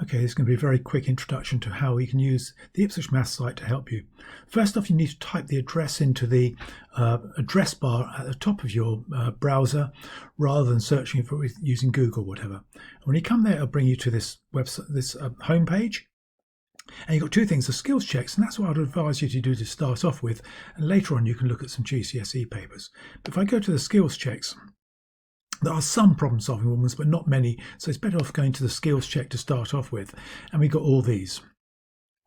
Okay, this is going to be a very quick introduction to how we can use the Ipswichmaths site to help you. First off, you need to type the address into the address bar at the top of your browser rather than searching for it using Google or whatever. And when you come there, it'll bring you to this website, this home page. And you've got two things, the skills checks, and that's what I'd advise you to do to start off with. And later on, you can look at some GCSE papers. But if I go to the skills checks, there are some problem-solving ones, but not many, so it's better off going to the skills check to start off with. And we've got all these.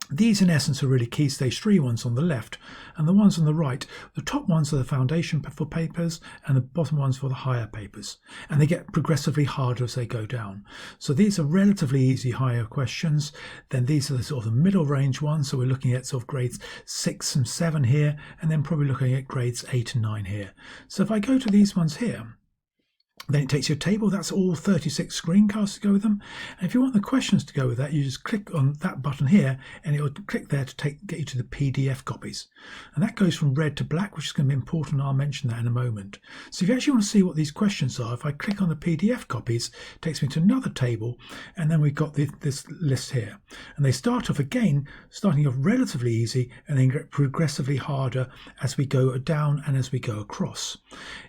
These, in essence, are really Key Stage 3 ones on the left, and the ones on the right, the top ones are the foundation for papers, and the bottom ones for the higher papers. And they get progressively harder as they go down. So these are relatively easy higher questions. Then these are the sort of the middle range ones, so we're looking at sort of grades 6 and 7 here, and then probably looking at grades 8 and 9 here. So if I go to these ones here, then it takes you a table. That's all 36 screencasts to go with them. And if you want the questions to go with that, you just click on that button here and it will click there to get you to the PDF copies. And that goes from red to black, which is going to be important. I'll mention that in a moment. So if you actually want to see what these questions are, if I click on the PDF copies, it takes me to another table. And then we've got this list here. And they start off again, starting off relatively easy and then get progressively harder as we go down and as we go across.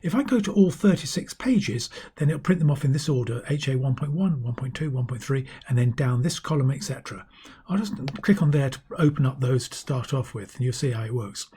If I go to all 36 pages, then it'll print them off in this order: HA 1.1, 1.2, 1.3, and then down this column, etc. I'll just click on there to open up those to start off with, and you'll see how it works.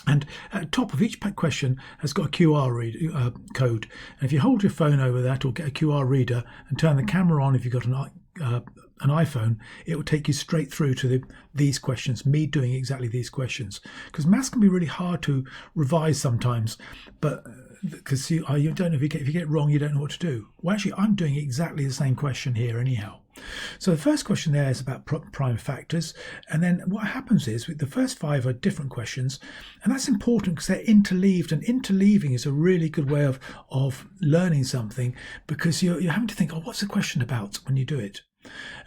And at the top of each question has got a QR code. And if you hold your phone over that or get a QR reader and turn the camera on, if you've got an iPhone, it will take you straight through to these questions, me doing exactly these questions. Because maths can be really hard to revise sometimes, but because you don't know, if you get it wrong, you don't know what to do. Well, actually, I'm doing exactly the same question here anyhow. So the first question there is about prime factors, and then what happens is the first 5 are different questions, and that's important because they're interleaved, and interleaving is a really good way of learning something, because you're having to think, oh, what's the question about when you do it.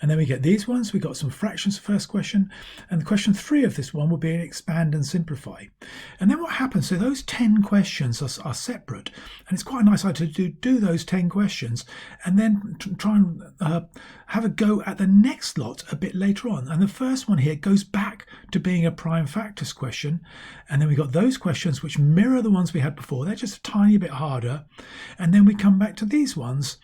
And then we get these ones. We got some fractions, first question, and the question 3 of this one will be an expand and simplify. And then what happens, so those 10 questions are separate, and it's quite a nice idea to do those 10 questions and then try and have a go at the next lot a bit later on. And the first one here goes back to being a prime factors question, and then we got those questions which mirror the ones we had before. They're just a tiny bit harder, and then we come back to these ones.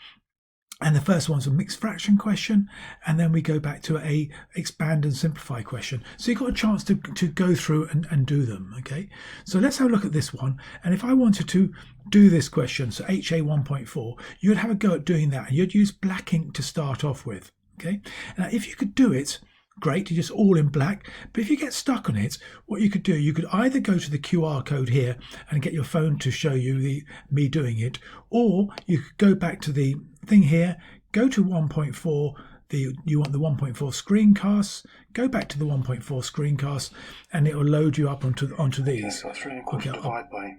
And the first one's a mixed fraction question, and then we go back to a expand and simplify question. So you've got a chance to go through and do them, okay? So let's have a look at this one. And if I wanted to do this question, so HA 1.4, you'd have a go at doing that. You'd use black ink to start off with, okay? Now, if you could do it, great, you're just all in black. But if you get stuck on it, what you could do, you could either go to the QR code here and get your phone to show you me doing it, or you could go back to the thing here, go to 1.4, you want the 1.4 screencasts, go back to the 1.4 screencasts, and it will load you up onto these. Okay, so 3 1/4 divide by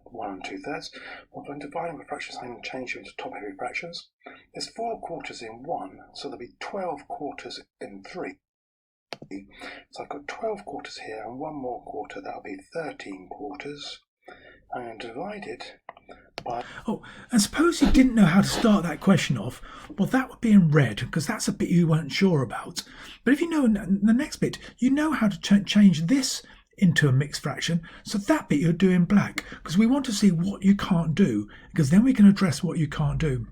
1 2/3. Well, when dividing by fractions, I'm going to change you into top-heavy fractions. There's 4 quarters in 1, so there'll be 12 quarters in 3. So I've got 12 quarters here and 1 more quarter, that'll be 13 quarters. I'm going to divide it by... Oh, and suppose you didn't know how to start that question off. Well, that would be in red, because that's a bit you weren't sure about. But if you know the next bit, you know how to change this into a mixed fraction, so that bit you'll do in black, because we want to see what you can't do, because then we can address what you can't do.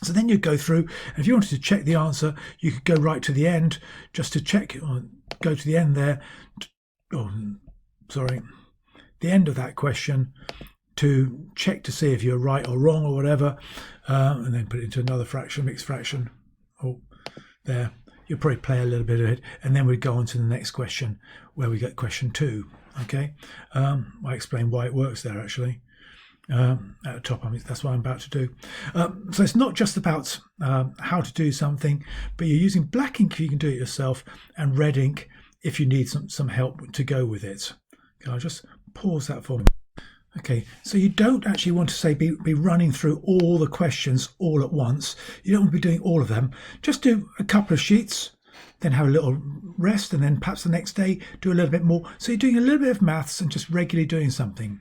So then you go through, and if you wanted to check the answer, you could go right to the end just to check, or go to the end there, the end of that question, to check to see if you're right or wrong or whatever, and then put it into another fraction, mixed fraction. Oh, there. You'll probably play a little bit of it, and then we go on to the next question, where we get question 2. Okay, I explain why it works there actually. At the top, that's what I'm about to do. So it's not just about how to do something, but you're using black ink if you can do it yourself, and red ink if you need some help to go with it. Okay, I'll just pause that for me. Okay, so you don't actually want to say be running through all the questions all at once. You don't want to be doing all of them. Just do a couple of sheets, then have a little rest, and then perhaps the next day do a little bit more. So you're doing a little bit of maths and just regularly doing something.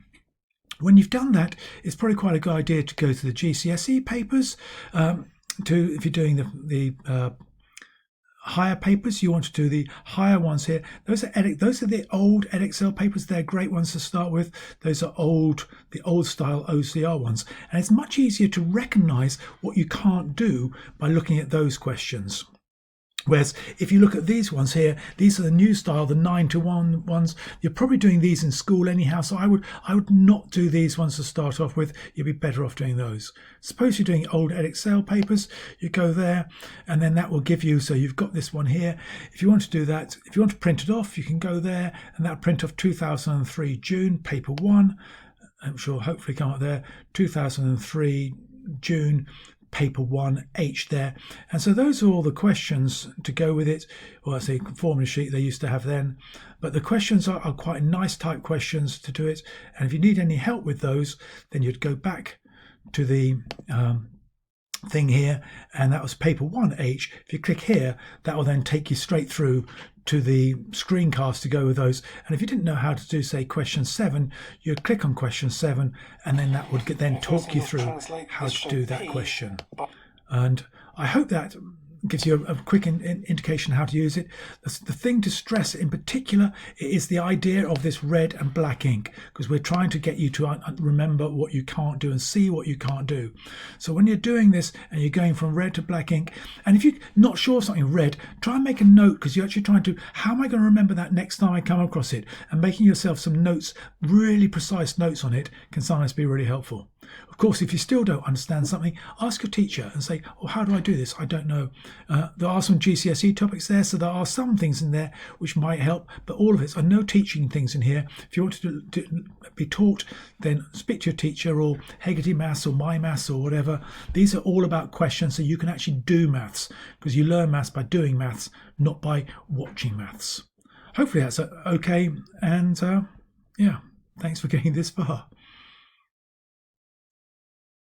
When you've done that, it's probably quite a good idea to go to the GCSE papers, if you're doing the higher papers, you want to do the higher ones here. Those are the old Edexcel papers. They're great ones to start with. Those are the old style OCR ones. And it's much easier to recognize what you can't do by looking at those questions. Whereas if you look at these ones here, these are the new style, the 9-to-1 ones. You're probably doing these in school anyhow, so I would not do these ones to start off with. You'd be better off doing those. Suppose you're doing old Edexcel papers, you go there, and then that will give you, so you've got this one here. If you want to do that, if you want to print it off, you can go there, and that'll print off 2003 June, paper 1. I'm sure hopefully come up there, 2003 June, paper 1H there. And so those are all the questions to go with it. Well, I say formula sheet they used to have then, but the questions are quite nice type questions to do it. And if you need any help with those, then you'd go back to the thing here, and that was paper 1H. If you click here, that will then take you straight through to the screencast to go with those. And if you didn't know how to do, say, question 7, you'd click on question 7, and then that would then talk you through how to do that question. And I hope that gives you a quick indication how to use it. The thing to stress in particular is the idea of this red and black ink, because we're trying to get you to remember what you can't do and see what you can't do. So when you're doing this and you're going from red to black ink, and if you're not sure of something red, try and make a note, because you're actually trying to, how am I going to remember that next time I come across it? And making yourself some notes, really precise notes on it, can sometimes be really helpful. Of course, if you still don't understand something, ask your teacher and say, oh, how do I do this? I don't know. There are some GCSE topics there, so there are some things in there which might help, but all of it are no teaching things in here. If you want to be taught, then speak to your teacher, or Hegarty Maths or My Maths or whatever. These are all about questions, so you can actually do maths, because you learn maths by doing maths, not by watching maths. Hopefully that's okay, and yeah, thanks for getting this far.